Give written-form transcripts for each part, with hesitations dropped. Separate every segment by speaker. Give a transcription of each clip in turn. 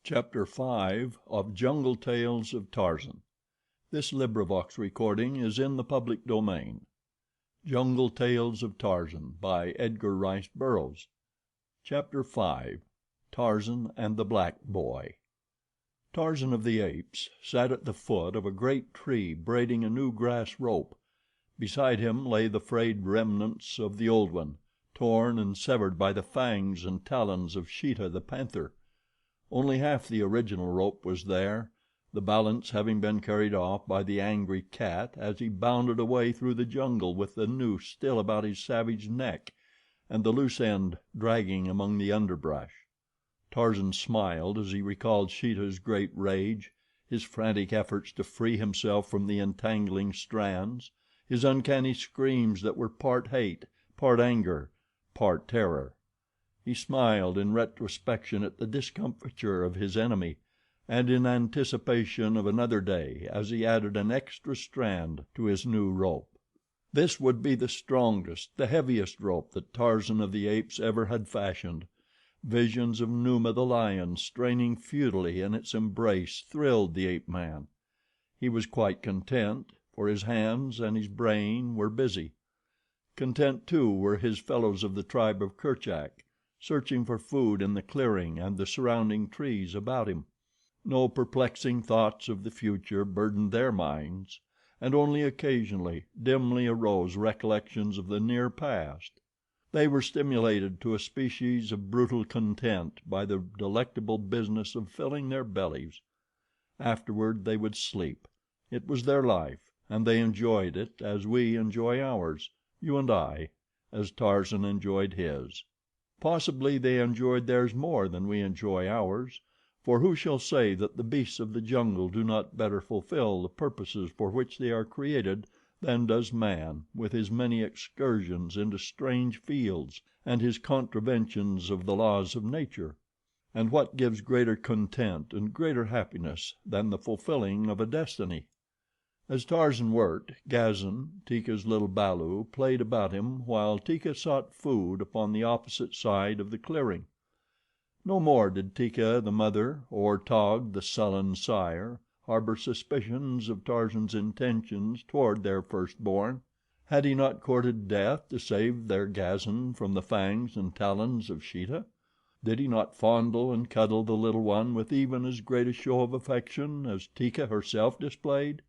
Speaker 1: Chapter 5 of Jungle Tales of Tarzan. This LibriVox is in the public domain. Jungle Tales of Tarzan by Edgar Rice Burroughs. Chapter 5 Tarzan and the Black Boy. Tarzan of the Apes sat at the foot of a great tree braiding a new grass rope. Beside him lay the frayed remnants of the old one, torn and severed by the fangs and talons of Sheeta, the panther. Only half the original rope was there, the balance having been carried off by the angry cat as he bounded away through the jungle with the noose still about his savage neck and the loose end dragging among the underbrush. Tarzan smiled as he recalled Sheeta's great rage, his frantic efforts to free himself from the entangling strands, his uncanny screams that were part hate, part anger, part terror. He smiled in retrospection at the discomfiture of his enemy, and in anticipation of another day as he added an extra strand to his new rope. This would be the strongest, the heaviest rope that Tarzan of the Apes ever had fashioned. Visions of Numa, the lion, straining futilely in its embrace thrilled the ape man. He was quite content, for his hands and his brain were busy. Content, too, were his fellows of the tribe of Kerchak, searching for food in the clearing and the surrounding trees about him. No perplexing thoughts of the future burdened their minds, and only occasionally, dimly arose recollections of the near past. They were stimulated to a species of brutal content by the delectable business of filling their bellies. Afterward they would sleep. It was their life, and they enjoyed it as we enjoy ours, you and I, as Tarzan enjoyed his. Possibly they enjoyed theirs more than we enjoy ours, for who shall say that the beasts of the jungle do not better fulfill the purposes for which they are created than does man, with his many excursions into strange fields and his contraventions of the laws of nature? And what gives greater content and greater happiness than the fulfilling of a destiny? As Tarzan worked, Gazan, Teeka's little balu, played about him while Teeka sought food upon the opposite side of the clearing. No more did Teeka, the mother, or Taug, the sullen sire, harbor suspicions of Tarzan's intentions toward their firstborn. Had he not courted death to save their Gazan from the fangs and talons of Sheeta? Did he not fondle and cuddle the little one with even as great a show of affection as Teeka herself displayed?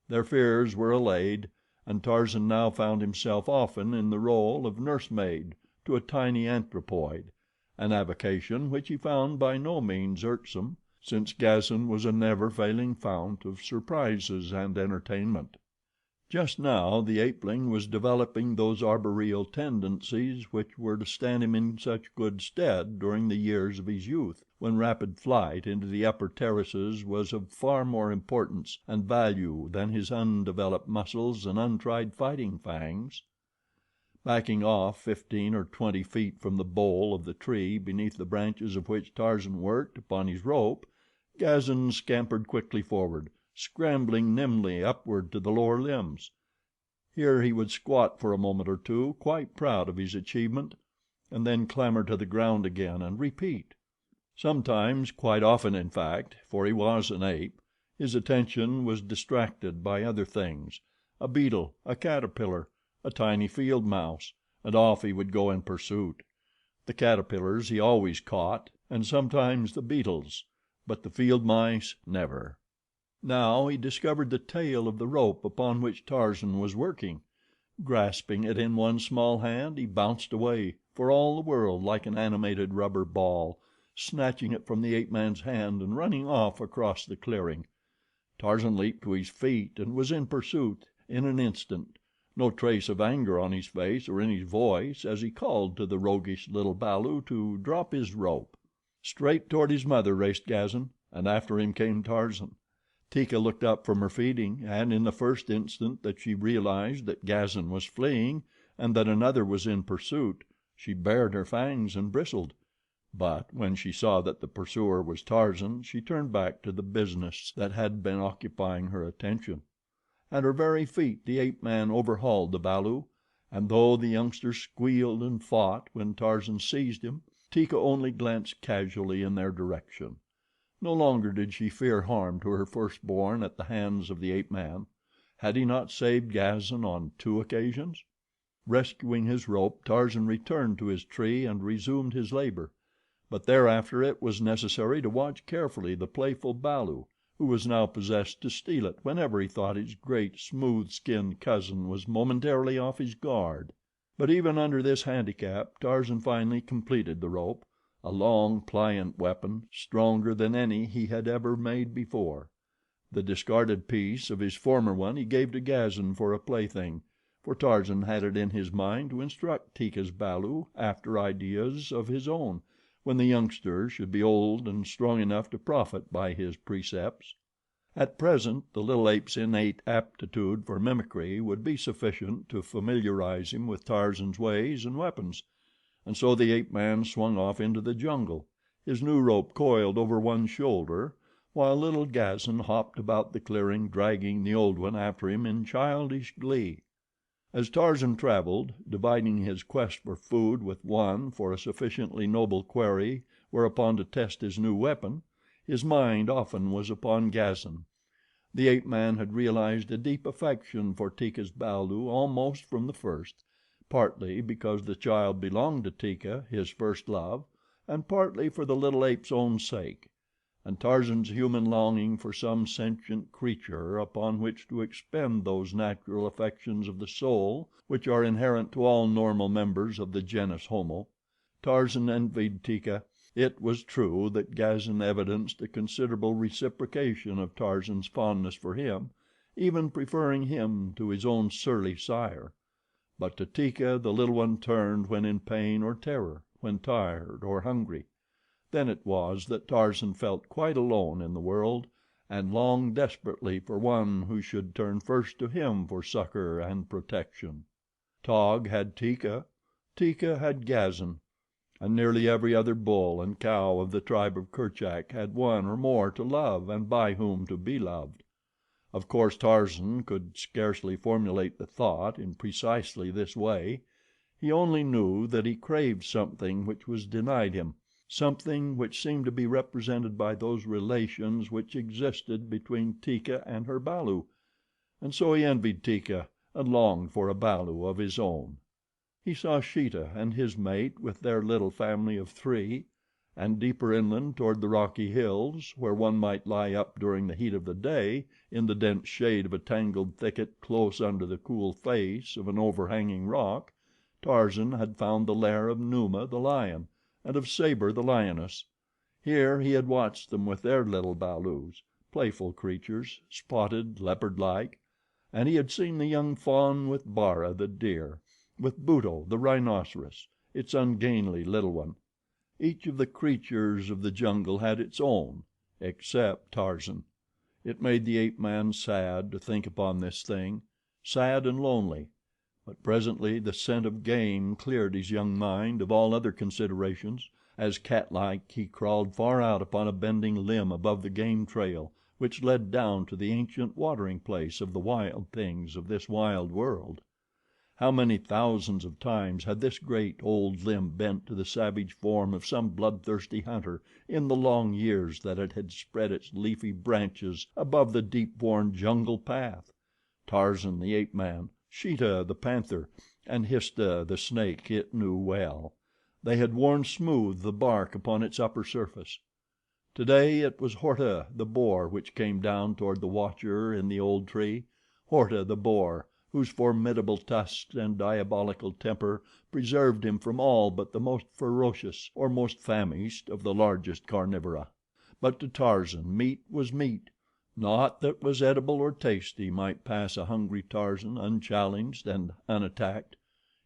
Speaker 1: Their fears were allayed, and Tarzan now found himself often in the role of nursemaid to a tiny anthropoid, an avocation which he found by no means irksome, since Gazan was a never failing fount of surprises and entertainment. Just now the apeling was developing those arboreal tendencies which were to stand him in such good stead during the years of his youth, when rapid flight into the upper terraces was of far more importance and value than his undeveloped muscles and untried fighting fangs. Backing off 15 or 20 feet from the bole of the tree beneath the branches of which Tarzan worked upon his rope, Gazan scampered quickly forward, scrambling nimbly upward to the lower limbs. Here he would squat for a moment or two, quite proud of his achievement, and then clamber to the ground again and repeat. Sometimes, quite often in fact, for he was an ape, his attention was distracted by other things, a beetle, a caterpillar, a tiny field mouse, and off he would go in pursuit. The caterpillars he always caught, and sometimes the beetles, but the field mice never. Now he discovered the tail of the rope upon which Tarzan was working. Grasping it in one small hand, he bounced away, for all the world like an animated rubber ball, snatching it from the ape man's hand and running off across the clearing. Tarzan leaped to his feet and was in pursuit in an instant, no trace of anger on his face or in his voice as he called to the roguish little balu to drop his rope. Straight toward his mother raced Gazan, and after him came Tarzan. Teeka looked up from her feeding, and in the first instant that she realized that Gazan was fleeing and that another was in pursuit, she bared her fangs and bristled; but when she saw that the pursuer was Tarzan, she turned back to the business that had been occupying her attention. At her very feet the ape man overhauled the balu, and though the youngster squealed and fought when Tarzan seized him, Teeka only glanced casually in their direction. No longer did she fear harm to her firstborn at the hands of the ape man. Had he not saved Gazan on 2 occasions? Rescuing his rope, Tarzan returned to his tree and resumed his labor; but thereafter it was necessary to watch carefully the playful balu, who was now possessed to steal it whenever he thought his great, smooth skinned cousin was momentarily off his guard. But even under this handicap Tarzan finally completed the rope, a long, pliant weapon, stronger than any he had ever made before. The discarded piece of his former one he gave to Gazan for a plaything, for Tarzan had it in his mind to instruct Teeka's balu after ideas of his own, when the youngster should be old and strong enough to profit by his precepts. At present the little ape's innate aptitude for mimicry would be sufficient to familiarize him with Tarzan's ways and weapons, and so the ape man swung off into the jungle, his new rope coiled over one shoulder, while little Gazan hopped about the clearing, dragging the old one after him in childish glee. As Tarzan traveled, dividing his quest for food with one for a sufficiently noble quarry whereupon to test his new weapon, his mind often was upon Gazan. The ape man had realized a deep affection for Teeka's balu almost from the first, partly because the child belonged to Teeka, his first love, and partly for the little ape's own sake, and Tarzan's human longing for some sentient creature upon which to expend those natural affections of the soul which are inherent to all normal members of the genus homo. Tarzan envied Teeka. It was true that Gazan evidenced a considerable reciprocation of Tarzan's fondness for him, even preferring him to his own surly sire; but to Teeka the little one turned when in pain or terror, when tired or hungry. Then it was that Tarzan felt quite alone in the world, and longed desperately for one who should turn first to him for succor and protection. Taug had Teeka, Teeka had Gazan, and nearly every other bull and cow of the tribe of Kerchak had one or more to love and by whom to be loved. Of course Tarzan could scarcely formulate the thought in precisely this way. He only knew that he craved something which was denied him, something which seemed to be represented by those relations which existed between Teeka and her balu, and so he envied Teeka and longed for a balu of his own. He saw Sheeta and his mate with their little family of 3, and deeper inland toward the rocky hills, where one might lie up during the heat of the day in the dense shade of a tangled thicket close under the cool face of an overhanging rock, Tarzan had found the lair of Numa, the lion, and of Sabor, the lioness. Here he had watched them with their little balus, playful creatures, spotted, leopard like, and he had seen the young fawn with Bara, the deer, with Buto, the rhinoceros, its ungainly little one. Each of the creatures of the jungle had its own, except Tarzan. It made the ape man sad to think upon this thing, sad and lonely, but presently the scent of game cleared his young mind of all other considerations as, catlike, he crawled far out upon a bending limb above the game trail which led down to the ancient watering place of the wild things of this wild world. How many thousands of times had this great, old limb bent to the savage form of some bloodthirsty hunter in the long years that it had spread its leafy branches above the deep worn jungle path! Tarzan, the ape man, Sheeta, the panther, and Histah, the snake, it knew well. They had worn smooth the bark upon its upper surface. Today it was Horta, the boar, which came down toward the watcher in the old tree. Horta, the boar, whose formidable tusks and diabolical temper preserved him from all but the most ferocious or most famished of the largest carnivora. But to Tarzan meat was meat. Naught that was edible or tasty might pass a hungry Tarzan unchallenged and unattacked.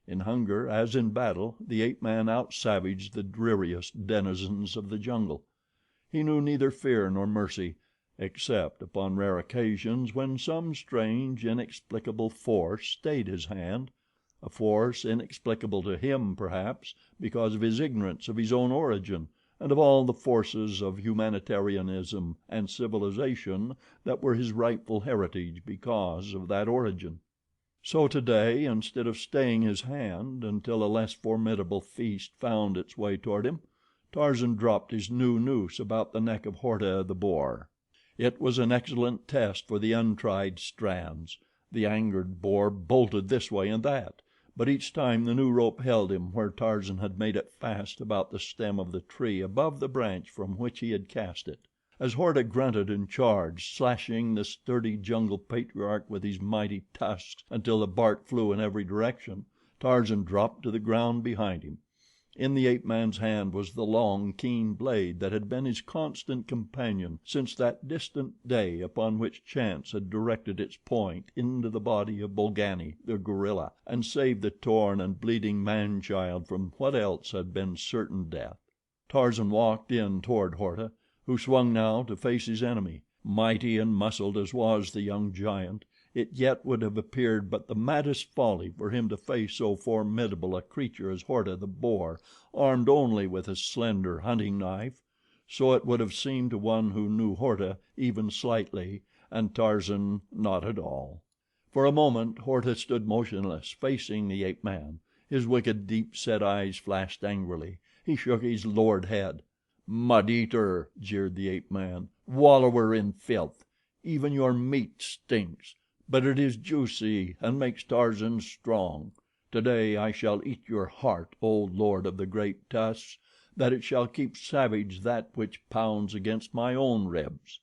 Speaker 1: In hunger, as in battle, the ape man outsavaged the dreariest denizens of the jungle. He knew neither fear nor mercy, except upon rare occasions when some strange, inexplicable force stayed his hand, a force inexplicable to him, perhaps, because of his ignorance of his own origin and of all the forces of humanitarianism and civilization that were his rightful heritage because of that origin. So today, instead of staying his hand until a less formidable feast found its way toward him, Tarzan dropped his new noose about the neck of Horta, the boar. It was an excellent test for the untried strands. The angered boar bolted this way and that; but each time the new rope held him where Tarzan had made it fast about the stem of the tree above the branch from which he had cast it. As Horta grunted and charged, slashing the sturdy jungle patriarch with his mighty tusks until the bark flew in every direction, Tarzan dropped to the ground behind him. In the ape man's hand was the long, keen blade that had been his constant companion since that distant day upon which chance had directed its point into the body of Bolgani, the gorilla, and saved the torn and bleeding man child from what else had been certain death. Tarzan walked in toward Horta, who swung now to face his enemy. Mighty and muscled as was the young giant, it yet would have appeared but the maddest folly for him to face so formidable a creature as Horta, the boar, armed only with a slender hunting knife. So it would have seemed to one who knew Horta even slightly, and Tarzan not at all. For a moment Horta stood motionless, facing the ape man. His wicked, deep-set eyes flashed angrily. He shook his lowered head. "Mud eater," jeered the ape man. "Wallower in filth. Even your meat stinks; but it is juicy and makes Tarzan strong. Today I shall eat your heart, O Lord of the great tusks, that it shall keep savage that which pounds against my own ribs."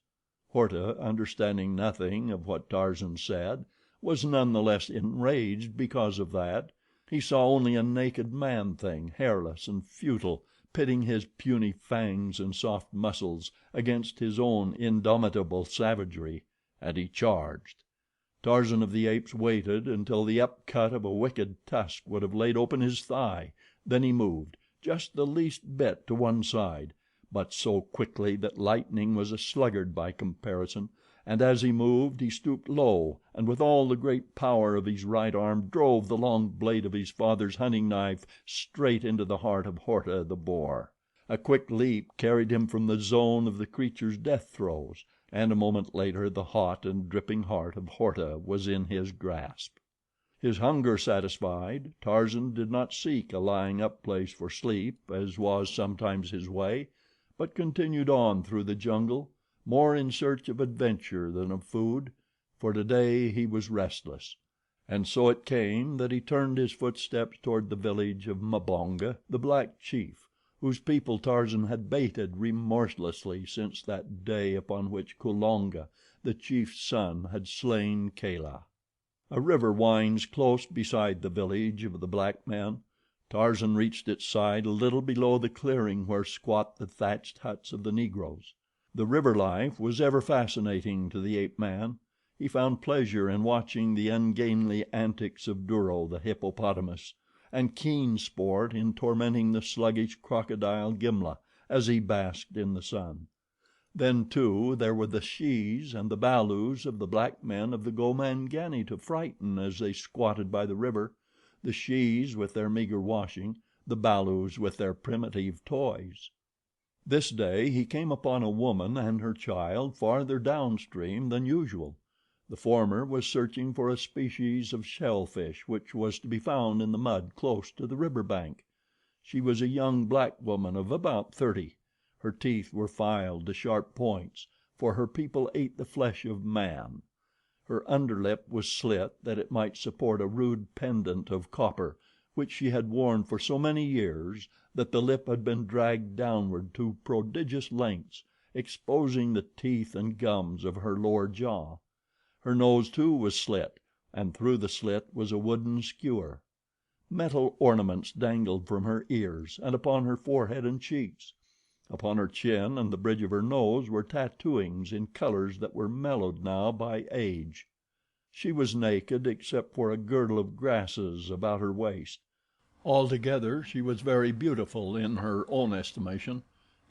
Speaker 1: Horta, understanding nothing of what Tarzan said, was none the less enraged because of that. He saw only a naked man thing, hairless and futile, pitting his puny fangs and soft muscles against his own indomitable savagery, and he charged. Tarzan of the Apes waited until the upcut of a wicked tusk would have laid open his thigh, then he moved, just the least bit to one side, but so quickly that lightning was a sluggard by comparison, and as he moved he stooped low and with all the great power of his right arm drove the long blade of his father's hunting knife straight into the heart of Horta, the boar. A quick leap carried him from the zone of the creature's death throes, and a moment later the hot and dripping heart of Horta was in his grasp. His hunger satisfied, Tarzan did not seek a lying up place for sleep, as was sometimes his way, but continued on through the jungle, more in search of adventure than of food, for today he was restless. And so it came that he turned his footsteps toward the village of Mbonga, the black chief, whose people Tarzan had baited remorselessly since that day upon which Kulonga, the chief's son, had slain Kala. A river winds close beside the village of the black men. Tarzan reached its side a little below the clearing where squat the thatched huts of the Negroes. The river life was ever fascinating to the ape man. He found pleasure in watching the ungainly antics of Duro, the hippopotamus, and keen sport in tormenting the sluggish crocodile Gimla as he basked in the sun. Then, too, there were the shes and the balus of the black men of the Gomangani to frighten as they squatted by the river, the shes with their meager washing, the balus with their primitive toys. This day he came upon a woman and her child farther downstream than usual. The former was searching for a species of shellfish which was to be found in the mud close to the river bank. She was a young black woman of about 30. Her teeth were filed to sharp points, for her people ate the flesh of man. Her underlip was slit that it might support a rude pendant of copper which she had worn for so many years that the lip had been dragged downward to prodigious lengths, exposing the teeth and gums of her lower jaw. Her nose, too, was slit, and through the slit was a wooden skewer. Metal ornaments dangled from her ears and upon her forehead and cheeks. Upon her chin and the bridge of her nose were tattooings in colors that were mellowed now by age. She was naked except for a girdle of grasses about her waist. Altogether she was very beautiful in her own estimation,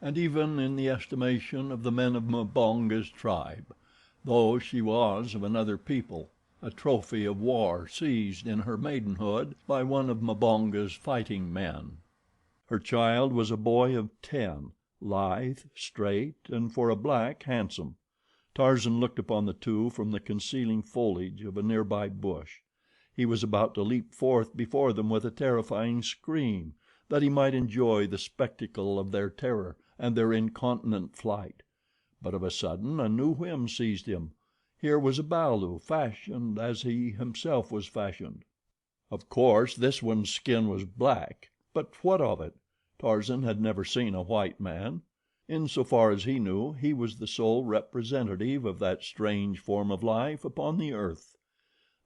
Speaker 1: and even in the estimation of the men of Mbonga's tribe, though she was of another people, a trophy of war seized in her maidenhood by one of Mbonga's fighting men. Her child was a boy of 10, lithe, straight, and for a black, handsome. Tarzan looked upon the two from the concealing foliage of a nearby bush. He was about to leap forth before them with a terrifying scream. that he might enjoy the spectacle of their terror and their incontinent flight. But of a sudden a new whim seized him. Here was a balu fashioned as he himself was fashioned. Of course this one's skin was black; but what of it? Tarzan had never seen a white man. In so far as he knew, he was the sole representative of that strange form of life upon the earth.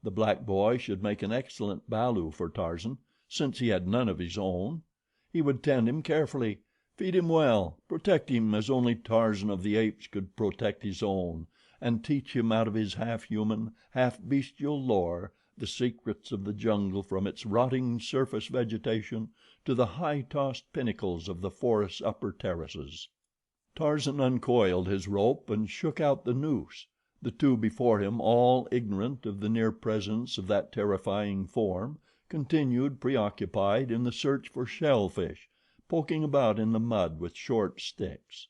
Speaker 1: The black boy should make an excellent balu for Tarzan, since he had none of his own. He would tend him carefully, feed him well, protect him as only Tarzan of the Apes could protect his own, and teach him out of his half human, half bestial lore the secrets of the jungle from its rotting surface vegetation to the high tossed pinnacles of the forest's upper terraces. Tarzan uncoiled his rope and shook out the noose. The two before him, all ignorant of the near presence of that terrifying form, continued preoccupied in the search for shellfish, poking about in the mud with short sticks.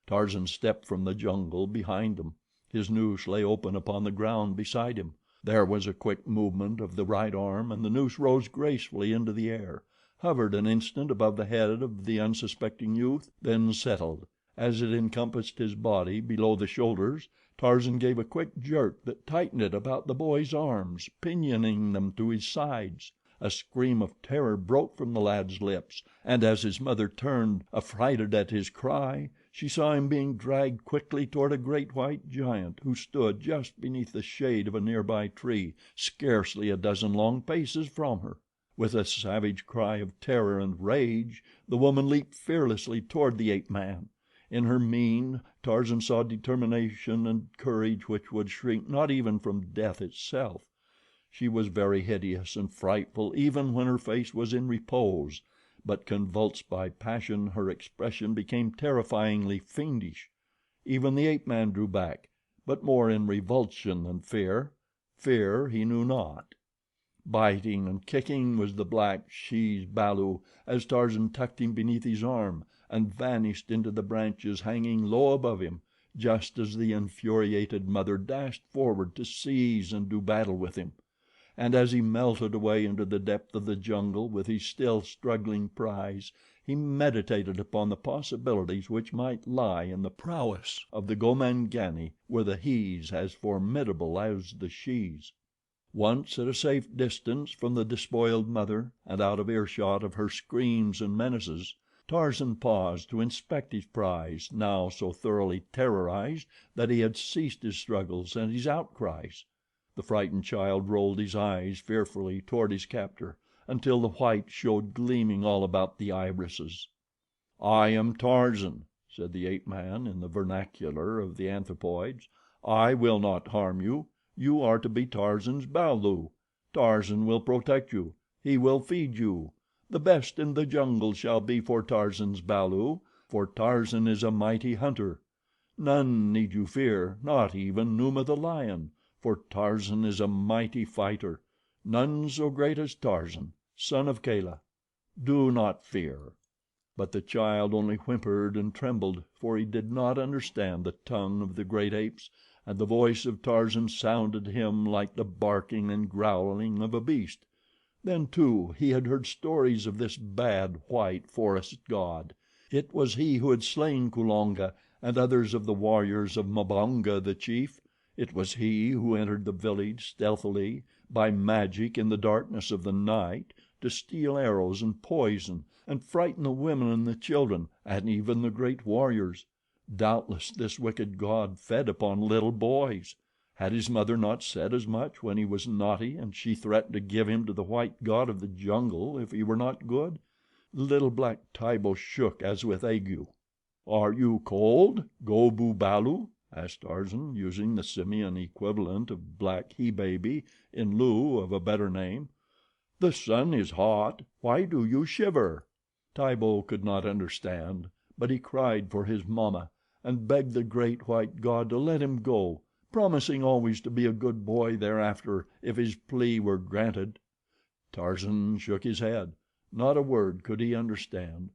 Speaker 1: Tarzan stepped from the jungle behind them. His noose lay open upon the ground beside him. There was a quick movement of the right arm and the noose rose gracefully into the air, hovered an instant above the head of the unsuspecting youth, then settled. As it encompassed his body below the shoulders, Tarzan gave a quick jerk that tightened it about the boy's arms, pinioning them to his sides. A scream of terror broke from the lad's lips, and as his mother turned, affrighted at his cry, she saw him being dragged quickly toward a great white giant who stood just beneath the shade of a nearby tree, scarcely a dozen long paces from her. With a savage cry of terror and rage, the woman leaped fearlessly toward the ape man. In her mien, Tarzan saw determination and courage which would shrink not even from death itself. She was very hideous and frightful even when her face was in repose, but convulsed by passion her expression became terrifyingly fiendish. Even the ape man drew back, but more in revulsion than fear. Fear he knew not. Biting and kicking was the black she's balu as Tarzan tucked him beneath his arm and vanished into the branches hanging low above him, just as the infuriated mother dashed forward to seize and do battle with him. And as he melted away into the depth of the jungle with his still struggling prize, he meditated upon the possibilities which might lie in the prowess of the Gomangani were the hes as formidable as the shes. Once at a safe distance from the despoiled mother and out of earshot of her screams and menaces, Tarzan paused to inspect his prize, now so thoroughly terrorized that he had ceased his struggles and his outcries. The frightened child rolled his eyes fearfully toward his captor until the white showed gleaming all about the irises. "I am Tarzan," said the ape man in the vernacular of the anthropoids. "I will not harm you. You are to be Tarzan's balu. Tarzan will protect you. He will feed you. The best in the jungle shall be for Tarzan's balu, for Tarzan is a mighty hunter. None need you fear, not even Numa the lion, for Tarzan is a mighty fighter. None so great as Tarzan, son of Kala. Do not fear." But the child only whimpered and trembled, for he did not understand the tongue of the great apes, and the voice of Tarzan sounded to him like the barking and growling of a beast. Then, too, he had heard stories of this bad, white forest god. It was he who had slain Kulonga and others of the warriors of Mbonga, the chief. It was he who entered the village stealthily, by magic in the darkness of the night, to steal arrows and poison and frighten the women and the children, and even the great warriors. Doubtless this wicked god fed upon little boys. Had his mother not said as much when he was naughty and she threatened to give him to the white god of the jungle if he were not good? The little black Tibo shook as with ague. "Are you cold, Go bu balu?" asked Tarzan, using the simian equivalent of black he baby in lieu of a better name. "The sun is hot. Why do you shiver?" Tibo could not understand, but he cried for his mamma and begged the great white god to let him go, promising always to be a good boy thereafter if his plea were granted. Tarzan shook his head. Not a word could he understand.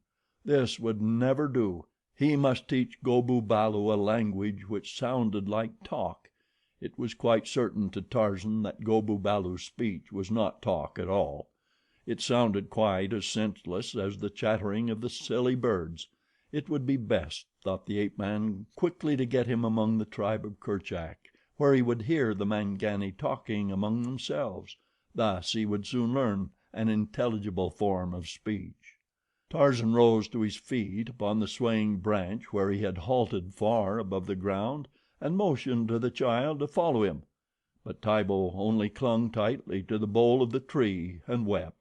Speaker 1: This would never do. He must teach Go bu balu a language which sounded like talk. It was quite certain to Tarzan that Go bu balu's speech was not talk at all. It sounded quite as senseless as the chattering of the silly birds. It would be best, thought the ape man, quickly to get him among the tribe of Kerchak, where he would hear the Mangani talking among themselves. Thus he would soon learn an intelligible form of speech. Tarzan rose to his feet upon the swaying branch where he had halted far above the ground and motioned to the child to follow him; but Tibo only clung tightly to the bole of the tree and wept.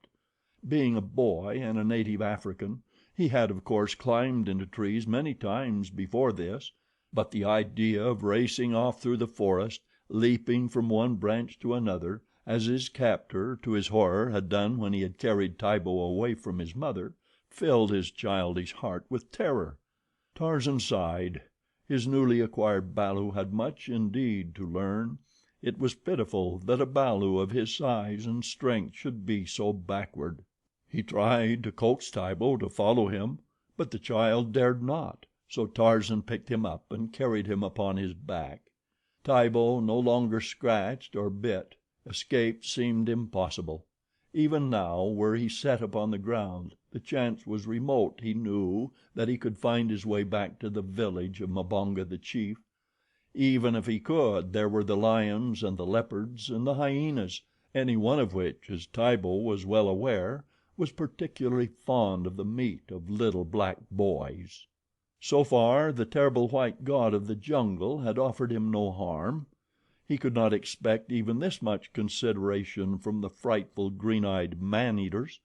Speaker 1: Being a boy and a native African, he had, of course, climbed into trees many times before this; but the idea of racing off through the forest, leaping from one branch to another, as his captor, to his horror, had done when he had carried Tibo away from his mother, filled his childish heart with terror. Tarzan sighed. His newly acquired balu had much indeed to learn. It was pitiful that a balu of his size and strength should be so backward. He tried to coax Tibo to follow him, but the child dared not, so Tarzan picked him up and carried him upon his back. Tibo no longer scratched or bit. Escape seemed impossible. Even now, were he set upon the ground, the chance was remote, he knew, that he could find his way back to the village of Mbonga, the chief. Even if he could, there were the lions and the leopards and the hyenas, any one of which, as Tibo was well aware, was particularly fond of the meat of little black boys. So far, the terrible white god of the jungle had offered him no harm. He could not expect even this much consideration from the frightful, green eyed man eaters.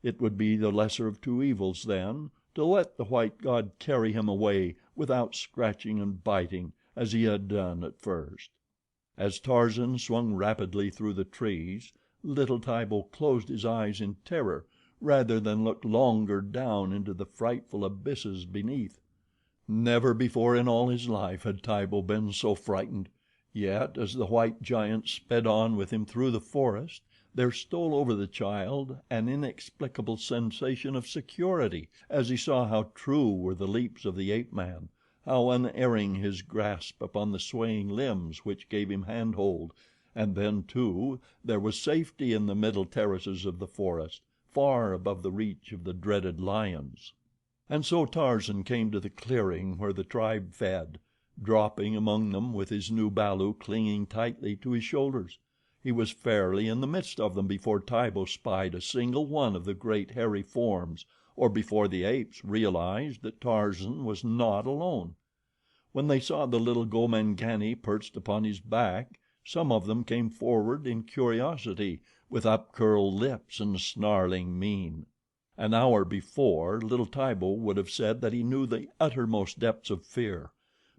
Speaker 1: It would be the lesser of two evils, then, to let the white god carry him away without scratching and biting, as he had done at first. As Tarzan swung rapidly through the trees, little Tibo closed his eyes in terror rather than look longer down into the frightful abysses beneath. Never before in all his life had Tibo been so frightened, yet as the white giant sped on with him through the forest, there stole over the child an inexplicable sensation of security as he saw how true were the leaps of the ape man, how unerring his grasp upon the swaying limbs which gave him handhold, and then, too, there was safety in the middle terraces of the forest, far above the reach of the dreaded lions. And so Tarzan came to the clearing where the tribe fed, dropping among them with his new balu clinging tightly to his shoulders. He was fairly in the midst of them before Tibo spied a single one of the great hairy forms, or before the apes realized that Tarzan was not alone. When they saw the little Gomangani perched upon his back, some of them came forward in curiosity, with upcurled lips and snarling mien. An hour before, little Tibo would have said that he knew the uttermost depths of fear;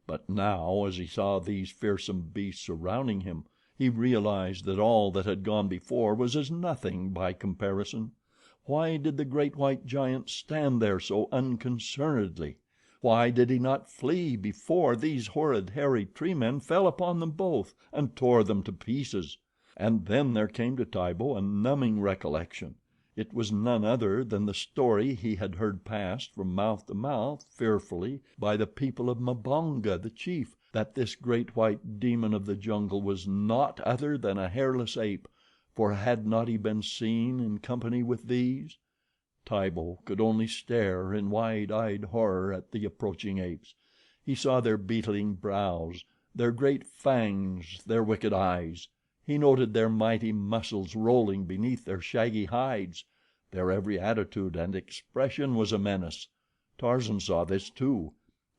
Speaker 1: but now, as he saw these fearsome beasts surrounding him, he realized that all that had gone before was as nothing by comparison. Why did the great white giant stand there so unconcernedly? Why did he not flee before these horrid, hairy tree men fell upon them both and tore them to pieces? And then there came to Tibo a numbing recollection. It was none other than the story he had heard passed from mouth to mouth fearfully by the people of Mbonga, the chief, that this great white demon of the jungle was naught other than a hairless ape, for had not he been seen in company with these? Tibo could only stare in wide-eyed horror at the approaching apes. He saw their beetling brows, their great fangs, their wicked eyes. He noted their mighty muscles rolling beneath their shaggy hides. Their every attitude and expression was a menace. Tarzan saw this too.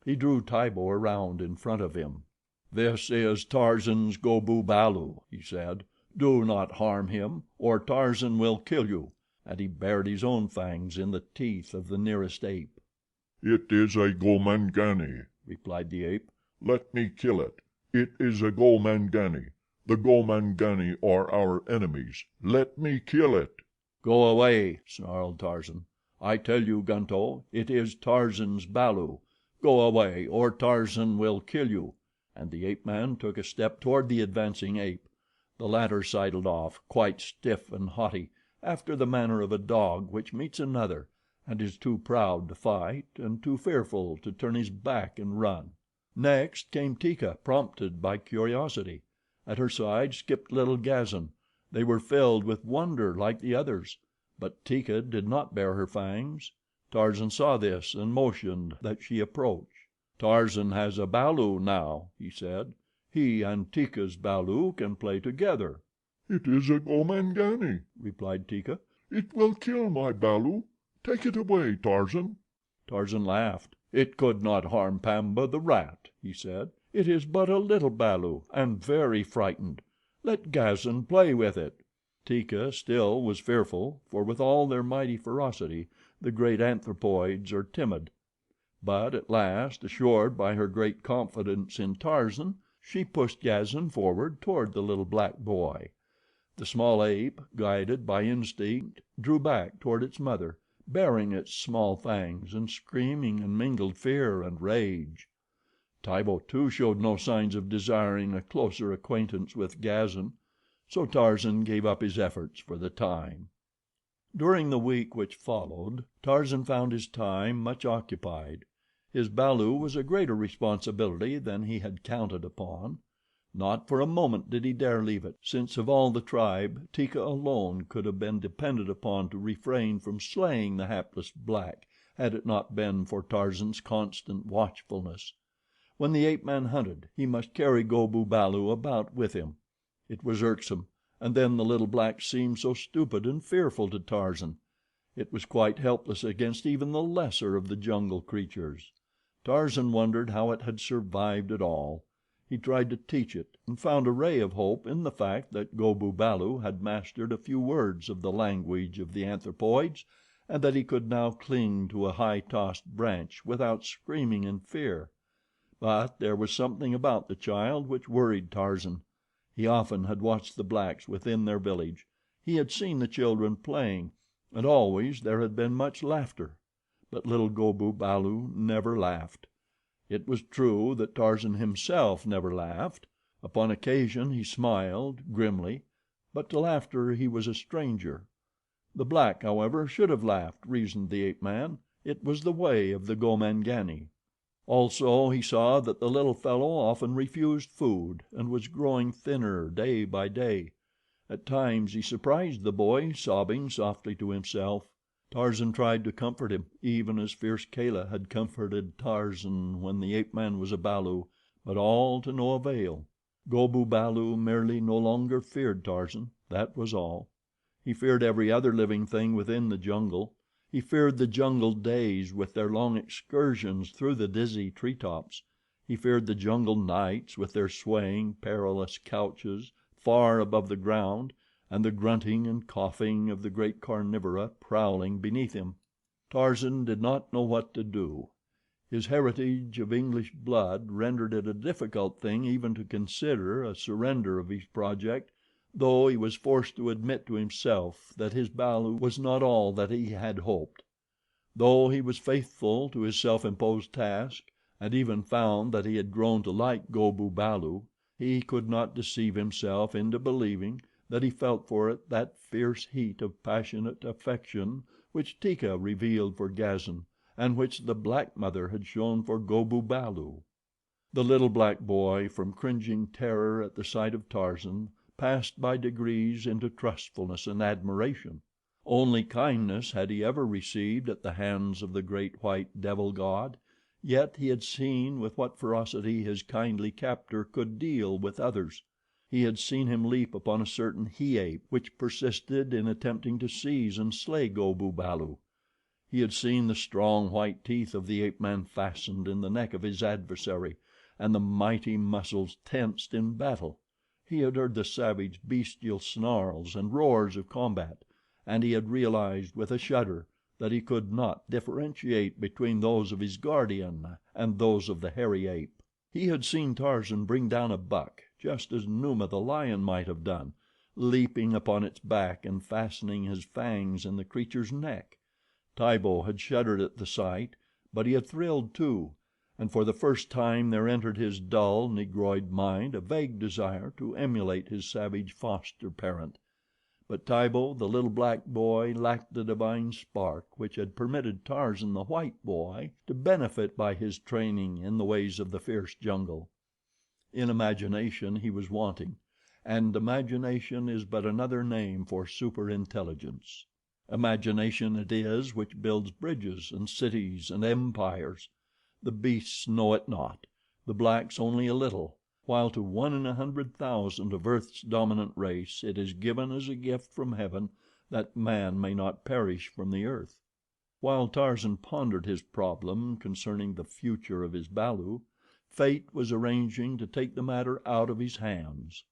Speaker 1: He drew Tibo around in front of him. "This is Tarzan's Go bu balu," he said. "Do not harm him, or Tarzan will kill you," and he bared his own fangs in the teeth of the nearest ape.
Speaker 2: "It is a Gomangani," replied the ape. "Let me kill it. It is a Gomangani. The Gomangani are our enemies. Let me kill it."
Speaker 1: "Go away," snarled Tarzan. "I tell you, Gunto, it is Tarzan's balu. Go away, or Tarzan will kill you," and the ape man took a step toward the advancing ape. The latter sidled off, quite stiff and haughty, after the manner of a dog which meets another, and is too proud to fight and too fearful to turn his back and run. Next came Teeka, prompted by curiosity. At her side skipped little Gazan. They were filled with wonder like the others. But Teeka did not bare her fangs. Tarzan saw this and motioned that she approach. "Tarzan has a balu now," he said. "He and Teeka's balu can play together."
Speaker 2: "It is a Gomangani," replied Teeka. "It will kill my balu. Take it away, Tarzan."
Speaker 1: Tarzan laughed. "It could not harm Pamba, the rat," he said. "It is but a little balu, and very frightened. Let Gazan play with it." Teeka still was fearful, for with all their mighty ferocity the great anthropoids are timid; but at last, assured by her great confidence in Tarzan, she pushed Gazan forward toward the little black boy. The small ape, guided by instinct, drew back toward its mother, baring its small fangs and screaming in mingled fear and rage. Tibo, too, showed no signs of desiring a closer acquaintance with Gazan, so Tarzan gave up his efforts for the time. During the week which followed, Tarzan found his time much occupied. His balu was a greater responsibility than he had counted upon. Not for a moment did he dare leave it, since of all the tribe Teeka alone could have been depended upon to refrain from slaying the hapless black had it not been for Tarzan's constant watchfulness. When the ape man hunted, he must carry Go bu balu about with him. It was irksome, and then the little black seemed so stupid and fearful to Tarzan. It was quite helpless against even the lesser of the jungle creatures. Tarzan wondered how it had survived at all. He tried to teach it, and found a ray of hope in the fact that Go bu balu had mastered a few words of the language of the anthropoids, and that he could now cling to a high tossed branch without screaming in fear. But there was something about the child which worried Tarzan. He often had watched the blacks within their village. He had seen the children playing, and always there had been much laughter; but little Go bu balu never laughed. It was true that Tarzan himself never laughed. Upon occasion he smiled, grimly, but to laughter he was a stranger. The black, however, should have laughed, reasoned the ape man. It was the way of the Gomangani. Also he saw that the little fellow often refused food and was growing thinner day by day. At times he surprised the boy sobbing softly to himself. Tarzan tried to comfort him, even as fierce Kala had comforted Tarzan when the ape man was a balu, but all to no avail. Go bu balu merely no longer feared Tarzan, that was all. He feared every other living thing within the jungle. He feared the jungle days with their long excursions through the dizzy tree tops. He feared the jungle nights with their swaying, perilous couches far above the ground and the grunting and coughing of the great carnivora prowling beneath him. Tarzan did not know what to do. His heritage of English blood rendered it a difficult thing even to consider a surrender of his project, though he was forced to admit to himself that his balu was not all that he had hoped. Though he was faithful to his self imposed task, and even found that he had grown to like Go bu balu, he could not deceive himself into believing that he felt for it that fierce heat of passionate affection which Teeka revealed for Gazan, and which the black mother had shown for Go bu balu. The little black boy, from cringing terror at the sight of Tarzan, passed by degrees into trustfulness and admiration. Only kindness had he ever received at the hands of the great white devil god, yet he had seen with what ferocity his kindly captor could deal with others. He had seen him leap upon a certain he ape which persisted in attempting to seize and slay Go bu balu. He had seen the strong white teeth of the ape man fastened in the neck of his adversary, and the mighty muscles tensed in battle. He had heard the savage, bestial snarls and roars of combat, and he had realized with a shudder that he could not differentiate between those of his guardian and those of the hairy ape. He had seen Tarzan bring down a buck, just as Numa the lion might have done, leaping upon its back and fastening his fangs in the creature's neck. Tibo had shuddered at the sight, but he had thrilled too, and for the first time there entered his dull, negroid mind a vague desire to emulate his savage foster parent. But Tibo, the little black boy, lacked the divine spark which had permitted Tarzan, the white boy, to benefit by his training in the ways of the fierce jungle. In imagination he was wanting, and imagination is but another name for superintelligence. Imagination it is which builds bridges and cities and empires. The beasts know it not, the blacks only a little, while to 1 in 100,000 of earth's dominant race it is given as a gift from heaven that man may not perish from the earth. While Tarzan pondered his problem concerning the future of his balu, fate was arranging to take the matter out of his hands.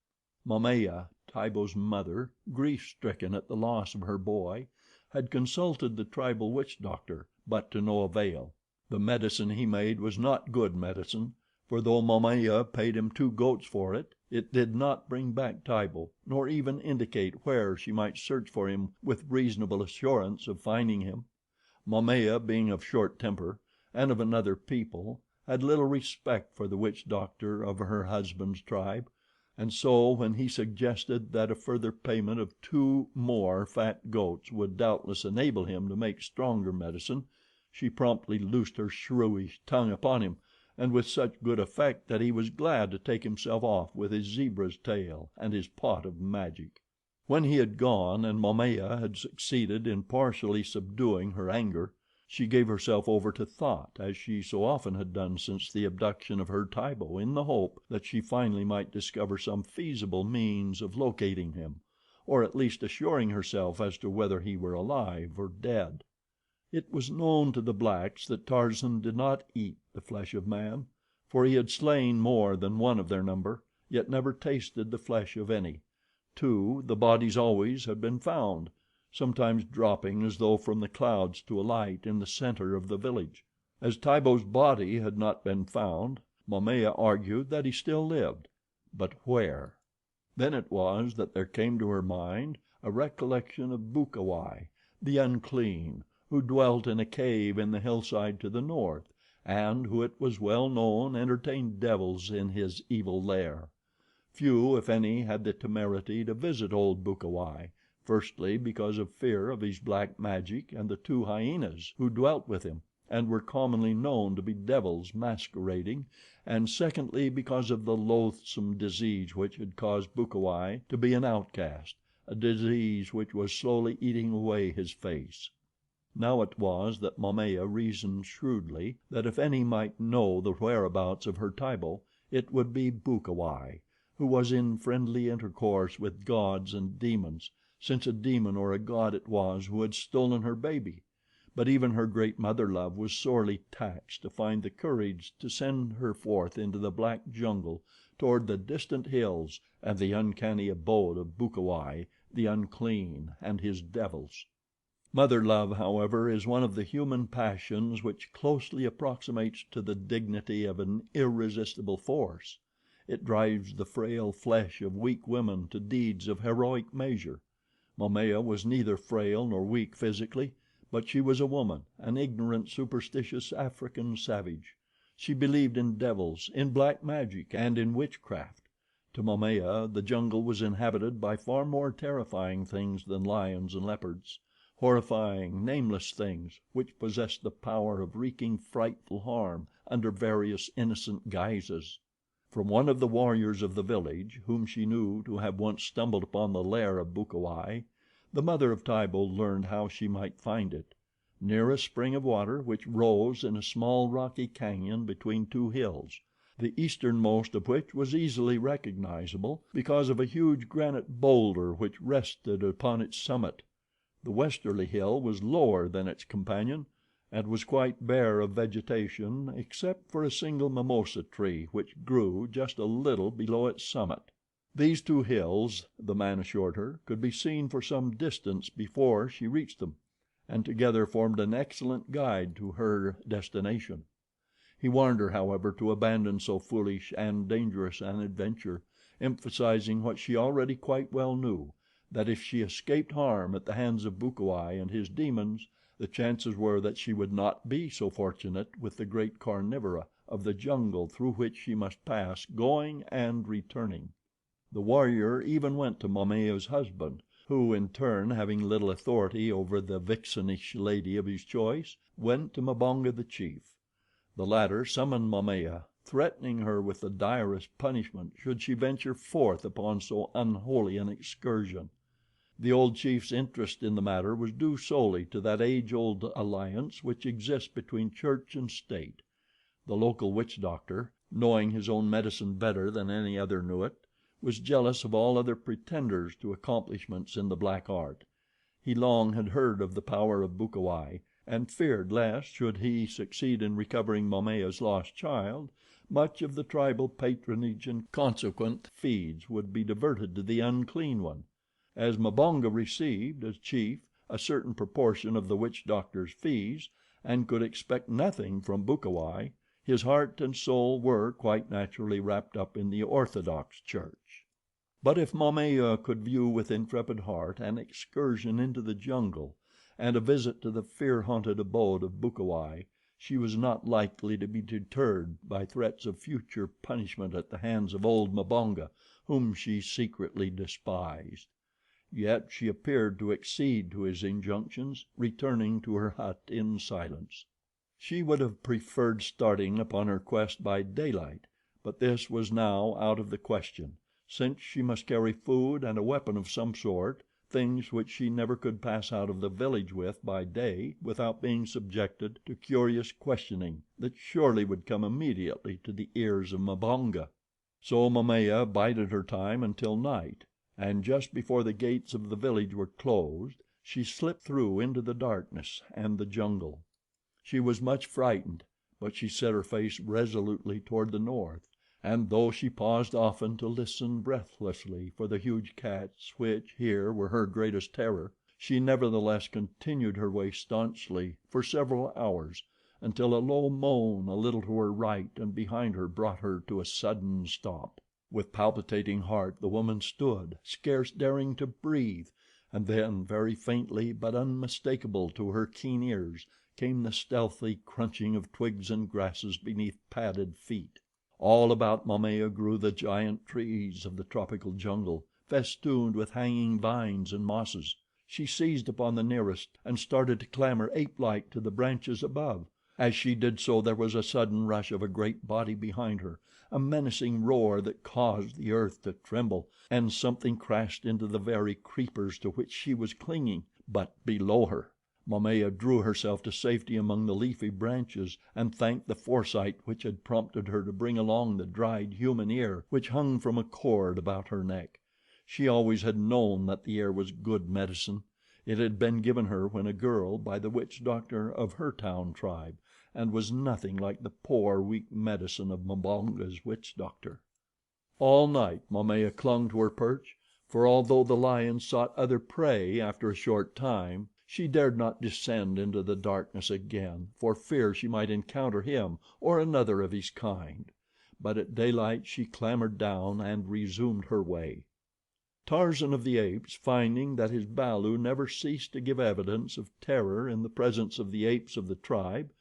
Speaker 1: Momaya, Tibo's mother, grief stricken at the loss of her boy, had consulted the tribal witch doctor, but to no avail. The medicine he made was not good medicine, for though Momaya paid him 2 goats for it, it did not bring back Tibo, nor even indicate where she might search for him with reasonable assurance of finding him. Momaya, being of short temper, and of another people, had little respect for the witch doctor of her husband's tribe, and so when he suggested that a further payment of 2 more fat goats would doubtless enable him to make stronger medicine, she promptly loosed her shrewish tongue upon him, and with such good effect that he was glad to take himself off with his zebra's tail and his pot of magic. When he had gone and Momaya had succeeded in partially subduing her anger, she gave herself over to thought, as she so often had done since the abduction of her Tibo, in the hope that she finally might discover some feasible means of locating him, or at least assuring herself as to whether he were alive or dead. It was known to the blacks that Tarzan did not eat the flesh of man, for he had slain more than one of their number, yet never tasted the flesh of any. Too, the bodies always had been found, sometimes dropping as though from the clouds to alight in the center of the village. As Tibo's body had not been found, Momaya argued that he still lived; but where? Then it was that there came to her mind a recollection of Bukawai, the unclean, who dwelt in a cave in the hillside to the north, and who, it was well known, entertained devils in his evil lair. Few, if any, had the temerity to visit old Bukawai, firstly because of fear of his black magic and the 2 hyenas who dwelt with him and were commonly known to be devils masquerading, and secondly because of the loathsome disease which had caused Bukawai to be an outcast, a disease which was slowly eating away his face. Now it was that Momaya reasoned shrewdly that if any might know the whereabouts of her Tibo, it would be Bukawai, who was in friendly intercourse with gods and demons, since a demon or a god it was who had stolen her baby; but even her great mother love was sorely taxed to find the courage to send her forth into the black jungle toward the distant hills and the uncanny abode of Bukawai, the unclean, and his devils. Mother love, however, is one of the human passions which closely approximates to the dignity of an irresistible force. It drives the frail flesh of weak women to deeds of heroic measure. Momaya was neither frail nor weak physically, but she was a woman, an ignorant, superstitious African savage. She believed in devils, in black magic, and in witchcraft. To Momaya the jungle was inhabited by far more terrifying things than lions and leopards, horrifying, nameless things which possessed the power of wreaking frightful harm under various innocent guises. From one of the warriors of the village, whom she knew to have once stumbled upon the lair of Bukawai, the mother of Tibo learned how she might find it. Near a spring of water which rose in a small rocky canyon between 2 hills, the easternmost of which was easily recognizable because of a huge granite boulder which rested upon its summit. The westerly hill was lower than its companion, and was quite bare of vegetation except for a single mimosa tree which grew just a little below its summit. These 2 hills, the man assured her, could be seen for some distance before she reached them, and together formed an excellent guide to her destination. He warned her, however, to abandon so foolish and dangerous an adventure, emphasizing what she already quite well knew, that if she escaped harm at the hands of Bukawai and his demons, the chances were that she would not be so fortunate with the great carnivora of the jungle through which she must pass going and returning. The warrior even went to Momaya's husband, who, in turn, having little authority over the vixenish lady of his choice, went to Mbonga, the chief. The latter summoned Momaya, threatening her with the direst punishment should she venture forth upon so unholy an excursion. The old chief's interest in the matter was due solely to that age old alliance which exists between church and state. The local witch doctor, knowing his own medicine better than any other knew it, was jealous of all other pretenders to accomplishments in the black art. He long had heard of the power of Bukawai, and feared lest, should he succeed in recovering Momaya's lost child, much of the tribal patronage and consequent fees would be diverted to the unclean one. As Mbonga received, as chief, a certain proportion of the witch doctor's fees, and could expect nothing from Bukawai, his heart and soul were, quite naturally, wrapped up in the orthodox church. But if Momaya could view with intrepid heart an excursion into the jungle, and a visit to the fear-haunted abode of Bukawai, she was not likely to be deterred by threats of future punishment at the hands of old Mbonga, whom she secretly despised. Yet she appeared to accede to his injunctions, returning to her hut in silence. She would have preferred starting upon her quest by daylight, but this was now out of the question, since she must carry food and a weapon of some sort, things which she never could pass out of the village with by day without being subjected to curious questioning that surely would come immediately to the ears of Mbonga. So Momaya bided her time until night, and just before the gates of the village were closed, she slipped through into the darkness and the jungle. She was much frightened, but she set her face resolutely toward the north, and though she paused often to listen breathlessly for the huge cats which, here, were her greatest terror, she nevertheless continued her way staunchly for several hours, until a low moan a little to her right and behind her brought her to a sudden stop. With palpitating heart the woman stood, scarce daring to breathe, and then, very faintly but unmistakable to her keen ears, came the stealthy crunching of twigs and grasses beneath padded feet. All about Momaya grew the giant trees of the tropical jungle, festooned with hanging vines and mosses. She seized upon the nearest and started to clamber ape-like to the branches above. As she did so there was a sudden rush of a great body behind her, a menacing roar that caused the earth to tremble, and something crashed into the very creepers to which she was clinging, but below her. Momaya drew herself to safety among the leafy branches and thanked the foresight which had prompted her to bring along the dried human ear which hung from a cord about her neck. She always had known that the ear was good medicine. It had been given her when a girl by the witch doctor of her town tribe, and was nothing like the poor, weak medicine of Mbonga's witch doctor. All night Momaya clung to her perch, for although the lion sought other prey after a short time, she dared not descend into the darkness again for fear she might encounter him or another of his kind. But at daylight she clambered down and resumed her way. Tarzan of the Apes, finding that his balu never ceased to give evidence of terror in the presence of the apes of the tribe,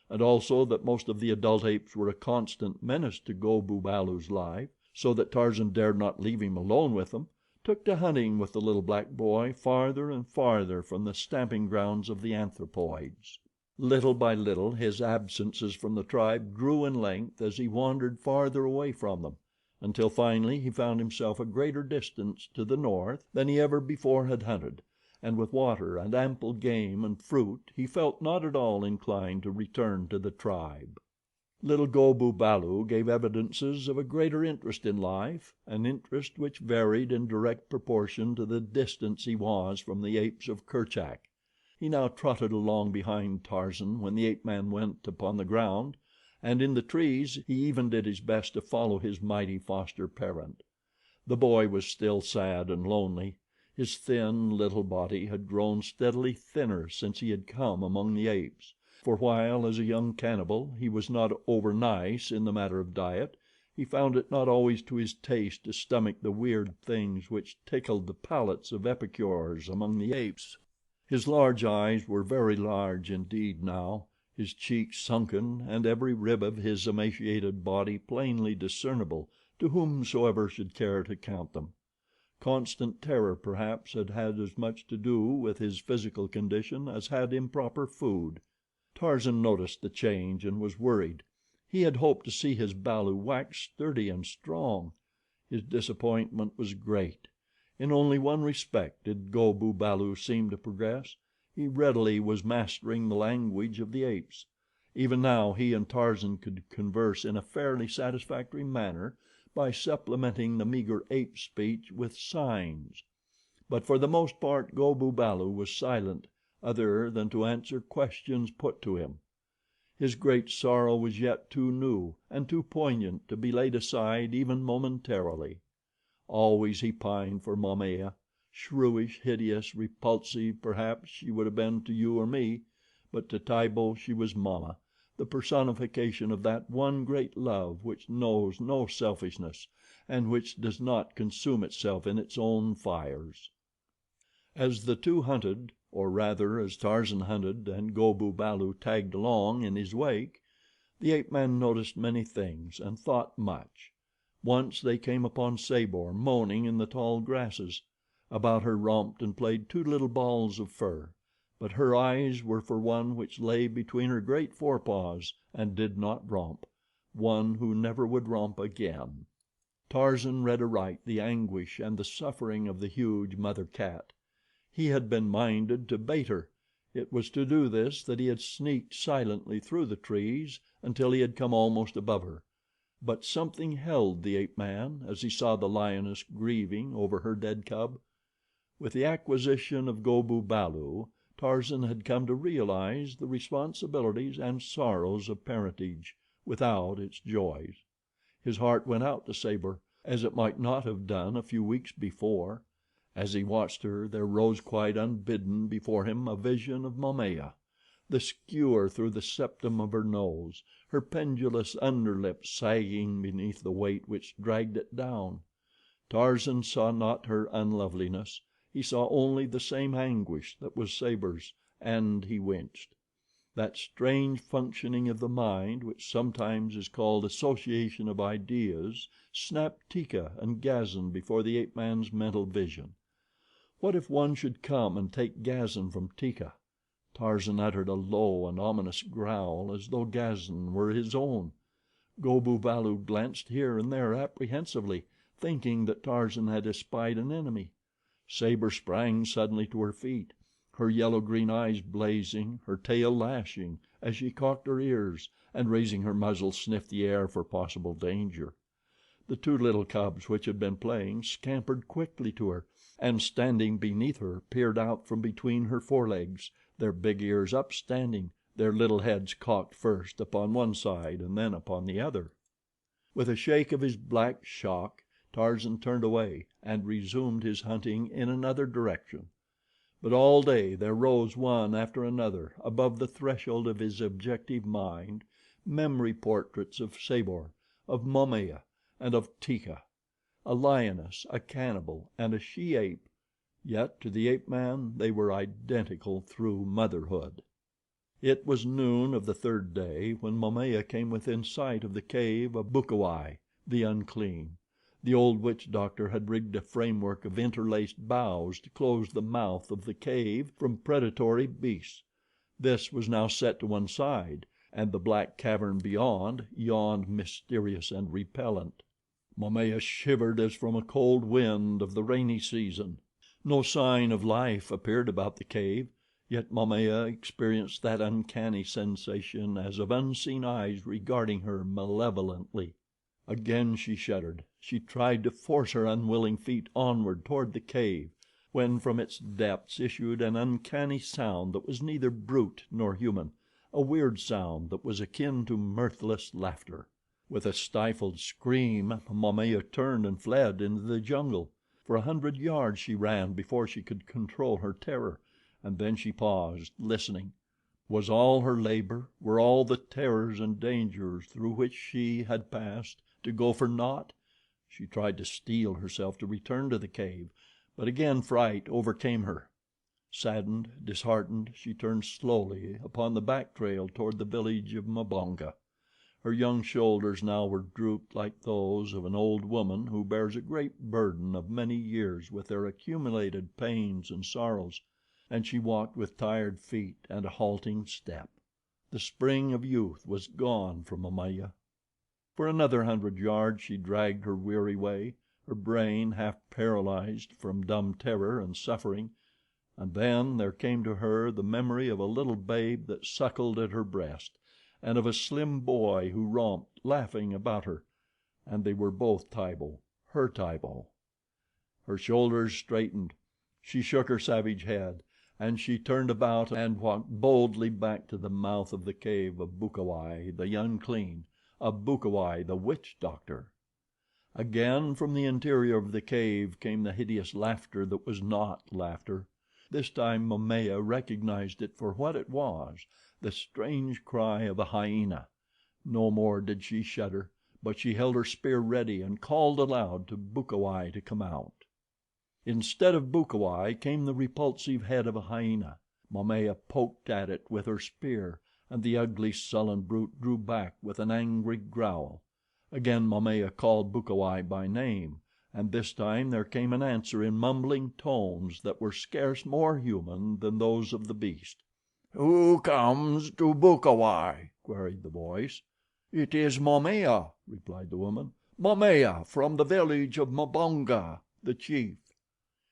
Speaker 1: and also that most of the adult apes were a constant menace to Go bu balu's life, so that Tarzan dared not leave him alone with them, took to hunting with the little black boy farther and farther from the stamping grounds of the anthropoids. Little by little his absences from the tribe grew in length as he wandered farther away from them, until finally he found himself a greater distance to the north than he ever before had hunted, and with water and ample game and fruit he felt not at all inclined to return to the tribe. Little Go bu balu gave evidences of a greater interest in life, an interest which varied in direct proportion to the distance he was from the apes of Kerchak. He now trotted along behind Tarzan when the ape man went upon the ground, and in the trees he even did his best to follow his mighty foster parent. The boy was still sad and lonely. His thin, little body had grown steadily thinner since he had come among the apes, for while as a young cannibal he was not over nice in the matter of diet, he found it not always to his taste to stomach the weird things which tickled the palates of epicures among the apes. His large eyes were very large indeed now, his cheeks sunken and every rib of his emaciated body plainly discernible to whomsoever should care to count them. Constant terror perhaps had had as much to do with his physical condition as had improper food. Tarzan noticed the change and was worried. He had hoped to see his balu wax sturdy and strong. His disappointment was great. In only one respect did Go bu balu seem to progress. He readily was mastering the language of the apes. Even now he and Tarzan could converse in a fairly satisfactory manner by supplementing the meager ape speech with signs. But for the most part Go bu balu was silent other than to answer questions put to him. His great sorrow was yet too new and too poignant to be laid aside even momentarily. Always he pined for Momaya. Shrewish, hideous, repulsive perhaps she would have been to you or me, but to Tibo she was Mama, the personification of that one great love which knows no selfishness and which does not consume itself in its own fires. As the two hunted, or rather as Tarzan hunted and Go bu balu tagged along in his wake, the ape man noticed many things and thought much. Once they came upon Sabor moaning in the tall grasses. About her romped and played two little balls of fur; but her eyes were for one which lay between her great forepaws and did not romp, one who never would romp again. Tarzan read aright the anguish and the suffering of the huge mother cat. He had been minded to bait her. It was to do this that he had sneaked silently through the trees until he had come almost above her; but something held the ape man as he saw the lioness grieving over her dead cub. With the acquisition of Go bu balu, Tarzan had come to realize the responsibilities and sorrows of parentage without its joys. His heart went out to Sabor, as it might not have done a few weeks before. As he watched her, there rose quite unbidden before him a vision of Momaya, the skewer through the septum of her nose, her pendulous underlip sagging beneath the weight which dragged it down. Tarzan saw not her unloveliness. He saw only the same anguish that was Sabor's, and he winced. That strange functioning of the mind which sometimes is called association of ideas snapped Teeka and Gazan before the ape man's mental vision. What if one should come and take Gazan from Teeka? Tarzan uttered a low and ominous growl as though Gazan were his own. Go bu balu glanced here and there apprehensively, thinking that Tarzan had espied an enemy. Sabor sprang suddenly to her feet, her yellow-green eyes blazing, her tail lashing, as she cocked her ears and raising her muzzle sniffed the air for possible danger. The two little cubs which had been playing scampered quickly to her, and standing beneath her peered out from between her forelegs, their big ears upstanding, their little heads cocked first upon one side and then upon the other. With a shake of his black shock, Tarzan turned away and resumed his hunting in another direction. But all day there rose one after another above the threshold of his objective mind memory portraits of Sabor, of Momaya, and of Teeka. A lioness, a cannibal, and a she ape, yet to the ape man they were identical through motherhood. It was noon of the third day when Momaya came within sight of the cave of Bukawai, the unclean. The old witch doctor had rigged a framework of interlaced boughs to close the mouth of the cave from predatory beasts. This was now set to one side, and the black cavern beyond yawned mysterious and repellent. Momaya shivered as from a cold wind of the rainy season. No sign of life appeared about the cave, yet Momaya experienced that uncanny sensation as of unseen eyes regarding her malevolently. Again she shuddered. She tried to force her unwilling feet onward toward the cave, when from its depths issued an uncanny sound that was neither brute nor human, a weird sound that was akin to mirthless laughter. With a stifled scream, Momaya turned and fled into the jungle. For 100 yards she ran before she could control her terror, and then she paused, listening. Was all her labor, were all the terrors and dangers through which she had passed, to go for naught? She tried to steel herself to return to the cave, but again fright overcame her. Saddened, disheartened, she turned slowly upon the back trail toward the village of Mbonga. Her young shoulders now were drooped like those of an old woman who bears a great burden of many years with their accumulated pains and sorrows, and she walked with tired feet and a halting step. The spring of youth was gone from Momaya. For another 100 yards she dragged her weary way, her brain half paralyzed from dumb terror and suffering, and then there came to her the memory of a little babe that suckled at her breast, and of a slim boy who romped, laughing, about her, and they were both Tibo, her Tibo. Her shoulders straightened, she shook her savage head, and she turned about and walked boldly back to the mouth of the cave of Bukawai the unclean, of Bukawai the witch doctor. Again from the interior of the cave came the hideous laughter that was not laughter. This time Momaya recognized it for what it was, the strange cry of a hyena. No more did she shudder, but she held her spear ready and called aloud to Bukawai to come out. Instead of Bukawai came the repulsive head of a hyena. Momaya poked at it with her spear, and the ugly, sullen brute drew back with an angry growl. Again Momaya called Bukawai by name, and this time there came an answer in mumbling tones that were scarce more human than those of the beast. "Who comes to Bukawai?" queried the voice. "It is Momaya," replied the woman. "Momaya from the village of Mbonga, the chief."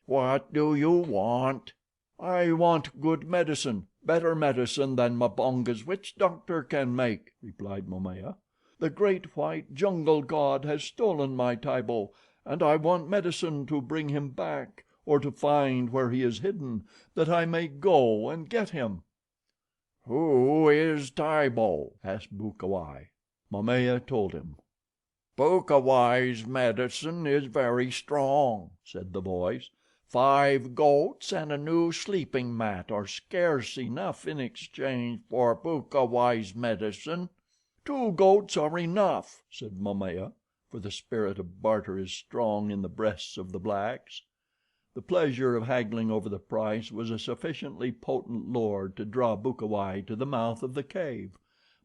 Speaker 1: "What do you want?" "I want good medicine, better medicine than Mbonga's witch doctor can make," replied Momaya. "The great white jungle god has stolen my Tibo, and I want medicine to bring him back, or to find where he is hidden, that I may go and get him." "Who is Tibo?" asked Bukawai. Momaya told him. "Bukawai's medicine is very strong," said the voice. "5 goats and a new sleeping mat are scarce enough in exchange for Bukawai's medicine." "2 goats are enough," said Momaya, for the spirit of barter is strong in the breasts of the blacks. The pleasure of haggling over the price was a sufficiently potent lure to draw Bukawai to the mouth of the cave.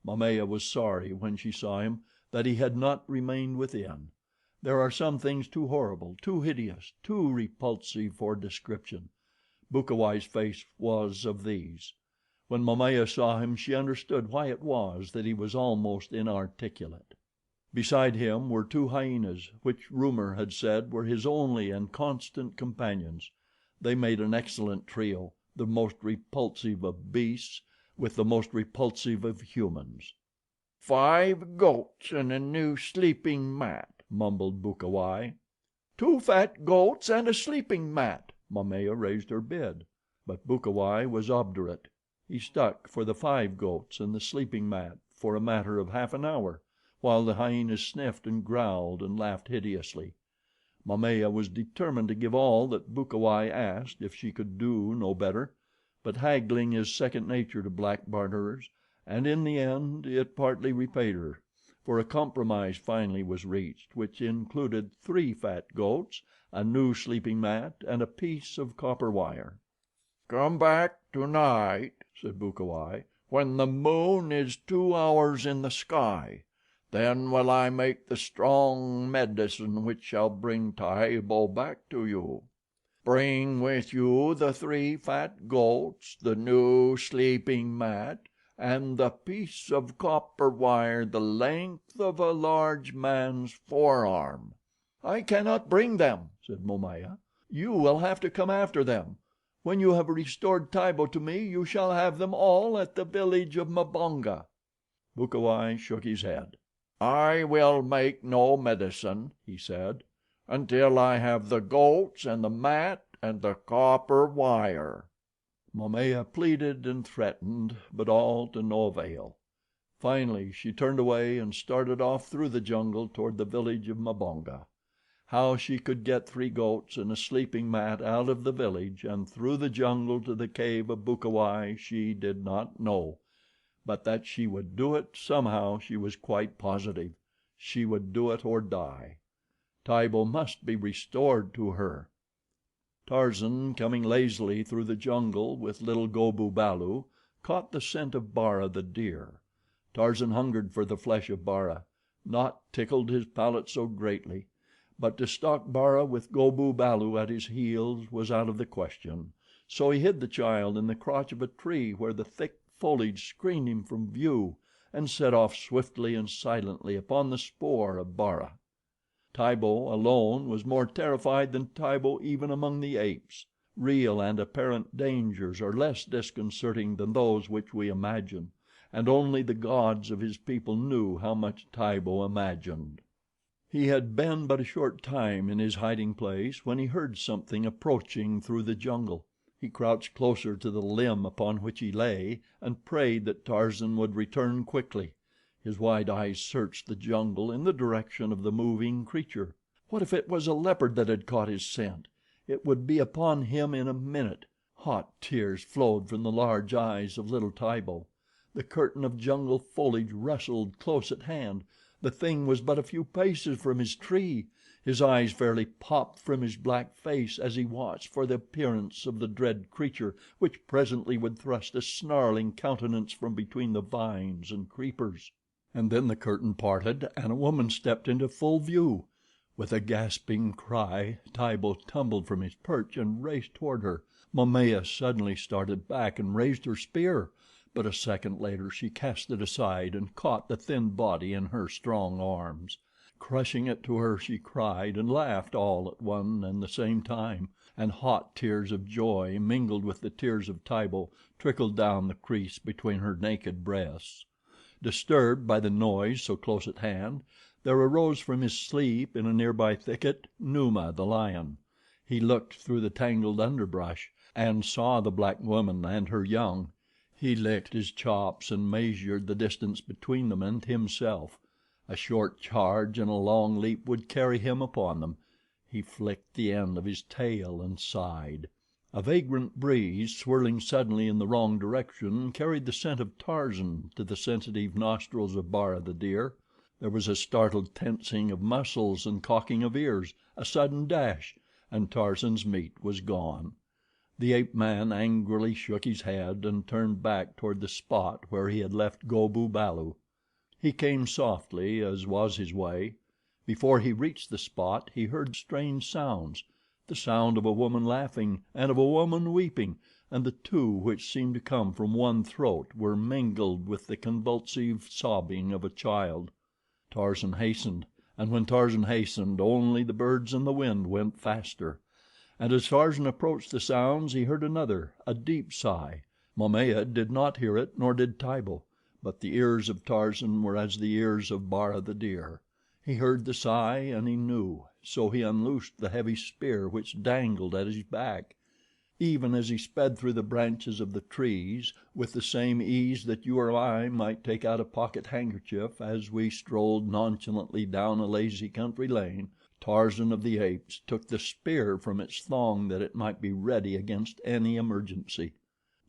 Speaker 1: Momaya was sorry, when she saw him, that he had not remained within. There are some things too horrible, too hideous, too repulsive for description. Bukawai's face was of these. When Momaya saw him she understood why it was that he was almost inarticulate. Beside him were 2 hyenas, which rumor had said were his only and constant companions. They made an excellent trio, the most repulsive of beasts with the most repulsive of humans. "5 goats and a new sleeping mat," mumbled Bukawai. "2 fat goats and a sleeping mat." Momaya raised her bid, but Bukawai was obdurate. He stuck for the 5 goats and the sleeping mat for a matter of half an hour, while the hyenas sniffed and growled and laughed hideously. Momaya was determined to give all that Bukawai asked if she could do no better, but haggling is second nature to black barterers, and in the end it partly repaid her, for a compromise finally was reached which included 3 fat goats, a new sleeping mat, and a piece of copper wire. "Come back tonight," said Bukawai, "when the moon is 2 hours in the sky. Then will I make the strong medicine which shall bring Tibo back to you. Bring with you the 3 fat goats, the new sleeping mat, and the piece of copper wire the length of a large man's forearm." "I cannot bring them," said Momaya. "You will have to come after them. When you have restored Tibo to me you shall have them all at the village of Mbonga." Bukawai shook his head. "I will make no medicine," he said, "until I have the goats and the mat and the copper wire." Momaya pleaded and threatened, but all to no avail. Finally she turned away and started off through the jungle toward the village of Mbonga. How she could get 3 goats and a sleeping mat out of the village and through the jungle to the cave of Bukawai she did not know, but that she would do it somehow she was quite positive. She would do it or die. Tibo must be restored to her. Tarzan, coming lazily through the jungle with little Go bu balu, caught the scent of Bara, the deer. Tarzan hungered for the flesh of Bara. Naught tickled his palate so greatly; but to stalk Bara with Go bu balu at his heels was out of the question, so he hid the child in the crotch of a tree where the thick foliage screened him from view, and set off swiftly and silently upon the spoor of Bara. Tibo, alone, was more terrified than Tibo even among the apes. Real and apparent dangers are less disconcerting than those which we imagine, and only the gods of his people knew how much Tibo imagined. He had been but a short time in his hiding place when he heard something approaching through the jungle. He crouched closer to the limb upon which he lay and prayed that Tarzan would return quickly. His wide eyes searched the jungle in the direction of the moving creature. What if it was a leopard that had caught his scent? It would be upon him in a minute. Hot tears flowed from the large eyes of little Tibo. The curtain of jungle foliage rustled close at hand. The thing was but a few paces from his tree. His eyes fairly popped from his black face as he watched for the appearance of the dread creature which presently would thrust a snarling countenance from between the vines and creepers. And then the curtain parted and a woman stepped into full view. With a gasping cry, Tibo tumbled from his perch and raced toward her. Momaya suddenly started back and raised her spear, but a second later she cast it aside and caught the thin body in her strong arms. Crushing it to her, she cried and laughed all at one and the same time, and hot tears of joy mingled with the tears of Tibo trickled down the crease between her naked breasts. Disturbed by the noise so close at hand, there arose from his sleep in a nearby thicket Numa, the lion. He looked through the tangled underbrush and saw the black woman and her young. He licked his chops and measured the distance between them and himself. A short charge and a long leap would carry him upon them. He flicked the end of his tail and sighed. A vagrant breeze, swirling suddenly in the wrong direction, carried the scent of Tarzan to the sensitive nostrils of Bara, the deer. There was a startled tensing of muscles and cocking of ears, a sudden dash, and Tarzan's meat was gone. The ape man angrily shook his head and turned back toward the spot where he had left Go bu balu. He came softly, as was his way. Before he reached the spot he heard strange sounds, the sound of a woman laughing and of a woman weeping, and the two, which seemed to come from one throat, were mingled with the convulsive sobbing of a child. Tarzan hastened, and when Tarzan hastened only the birds and the wind went faster. And as Tarzan approached the sounds he heard another, a deep sigh. Momaya did not hear it, nor did Tibo, but the ears of Tarzan were as the ears of Bara, the deer. He heard the sigh and he knew, so he unloosed the heavy spear which dangled at his back. Even as he sped through the branches of the trees, with the same ease that you or I might take out a pocket handkerchief as we strolled nonchalantly down a lazy country lane, Tarzan of the Apes took the spear from its thong that it might be ready against any emergency.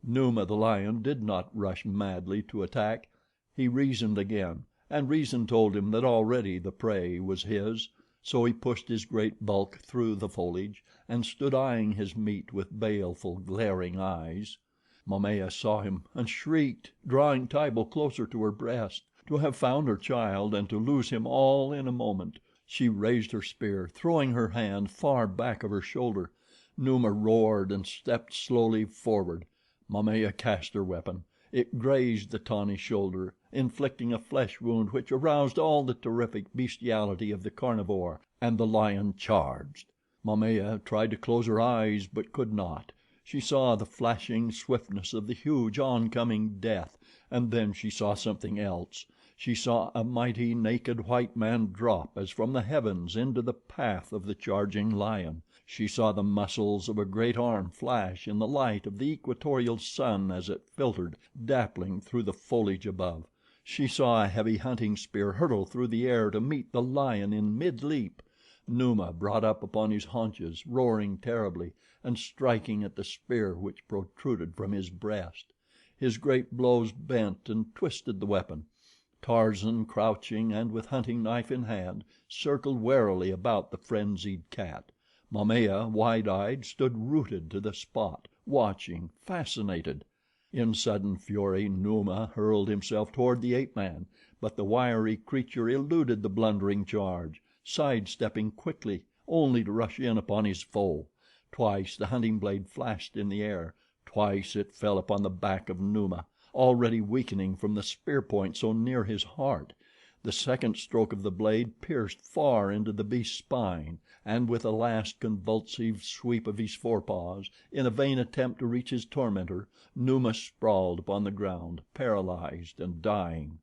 Speaker 1: Numa, the lion, did not rush madly to attack. He reasoned again, and reason told him that already the prey was his, so he pushed his great bulk through the foliage and stood eyeing his meat with baleful, glaring eyes. Momaya saw him and shrieked, drawing Tibo closer to her breast. To have found her child and to lose him all in a moment. She raised her spear, throwing her hand far back of her shoulder. Numa roared and stepped slowly forward. Momaya cast her weapon. It grazed the tawny shoulder, inflicting a flesh wound which aroused all the terrific bestiality of the carnivore, and the lion charged. Momaya tried to close her eyes but could not. She saw the flashing swiftness of the huge oncoming death, and then she saw something else. She saw a mighty, naked white man drop as from the heavens into the path of the charging lion. She saw the muscles of a great arm flash in the light of the equatorial sun as it filtered, dappling, through the foliage above. She saw a heavy hunting spear hurtle through the air to meet the lion in mid-leap. Numa brought up upon his haunches, roaring terribly, and striking at the spear which protruded from his breast. His great blows bent and twisted the weapon. Tarzan, crouching and with hunting knife in hand, circled warily about the frenzied cat. Momaya, wide-eyed, stood rooted to the spot, watching, fascinated. In sudden fury Numa hurled himself toward the ape man, but the wiry creature eluded the blundering charge, sidestepping quickly, only to rush in upon his foe. Twice the hunting blade flashed in the air, twice it fell upon the back of Numa, already weakening from the spear point so near his heart. The second stroke of the blade pierced far into the beast's spine, and with a last convulsive sweep of his forepaws, in a vain attempt to reach his tormentor, Numa sprawled upon the ground, paralyzed and dying.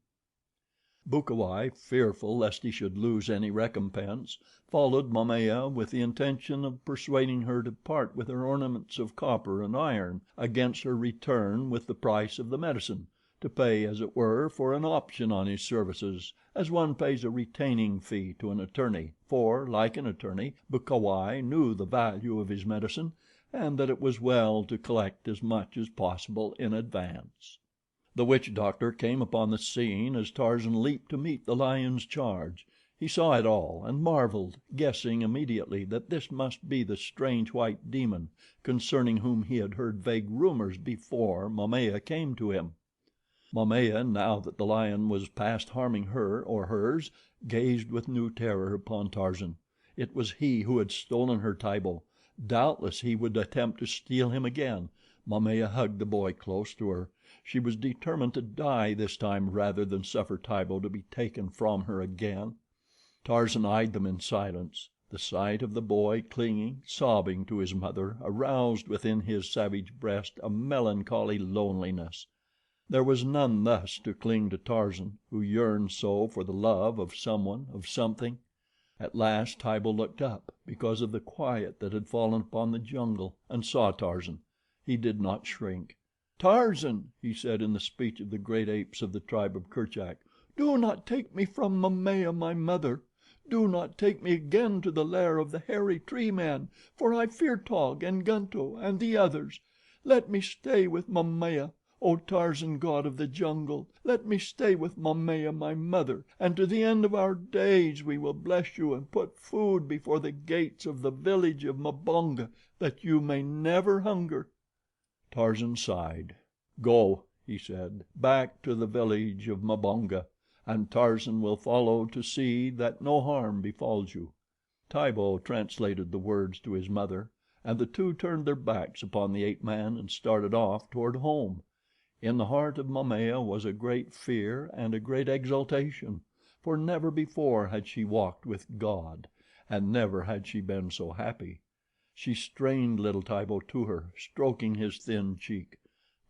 Speaker 1: Bukawai, fearful lest he should lose any recompense, followed Momaya with the intention of persuading her to part with her ornaments of copper and iron against her return with the price of the medicine, to pay, as it were, for an option on his services, as one pays a retaining fee to an attorney, for, like an attorney, Bukawai knew the value of his medicine and that it was well to collect as much as possible in advance. The witch doctor came upon the scene as Tarzan leaped to meet the lion's charge. He saw it all and marveled, guessing immediately that this must be the strange white demon concerning whom he had heard vague rumors before Momaya came to him. Momaya, now that the lion was past harming her or hers, gazed with new terror upon Tarzan. It was he who had stolen her Tibo. Doubtless he would attempt to steal him again. Momaya hugged the boy close to her. She was determined to die this time rather than suffer Tibo to be taken from her again. Tarzan eyed them in silence. The sight of the boy clinging, sobbing to his mother aroused within his savage breast a melancholy loneliness. There was none thus to cling to Tarzan, who yearned so for the love of someone, of something. At last Tibo looked up, because of the quiet that had fallen upon the jungle, and saw Tarzan. He did not shrink. "Tarzan," he said in the speech of the great apes of the tribe of Kerchak, "do not take me from Momaya, my mother. Do not take me again to the lair of the hairy tree men, for I fear Taug and Gunto and the others. Let me stay with Momaya, O Tarzan, god of the jungle. Let me stay with Momaya, my mother, and to the end of our days we will bless you and put food before the gates of the village of Mbonga, that you may never hunger." Tarzan sighed. "Go," he said, "back to the village of Mbonga, and Tarzan will follow to see that no harm befalls you." Tibo translated the words to his mother, and the two turned their backs upon the ape man and started off toward home. In the heart of Momaya was a great fear and a great exultation, for never before had she walked with God, and never had she been so happy. She strained little Tibo to her, stroking his thin cheek.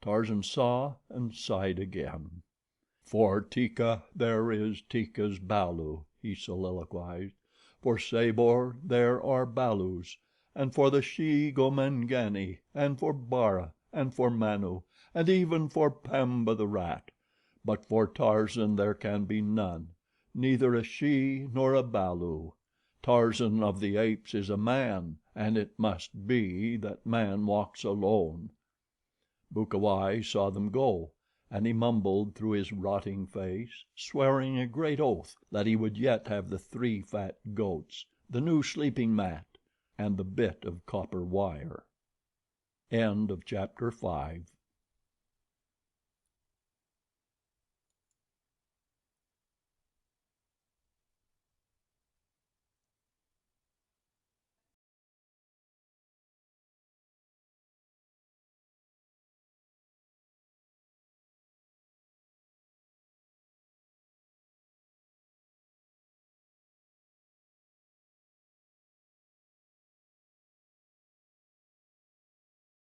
Speaker 1: Tarzan saw and sighed again. "For Teeka there is Teeka's balu," he soliloquized. "For Sabor there are balus, and for the she Gomangani, and for Bara, and for Manu, and even for Pamba the rat; but for Tarzan there can be none, neither a she nor a balu. Tarzan of the Apes is a man, and it must be that man walks alone." Bukawai saw them go, and he mumbled through his rotting face, swearing a great oath that he would yet have the 3 fat goats, the new sleeping mat, and the bit of copper wire. Chapter 6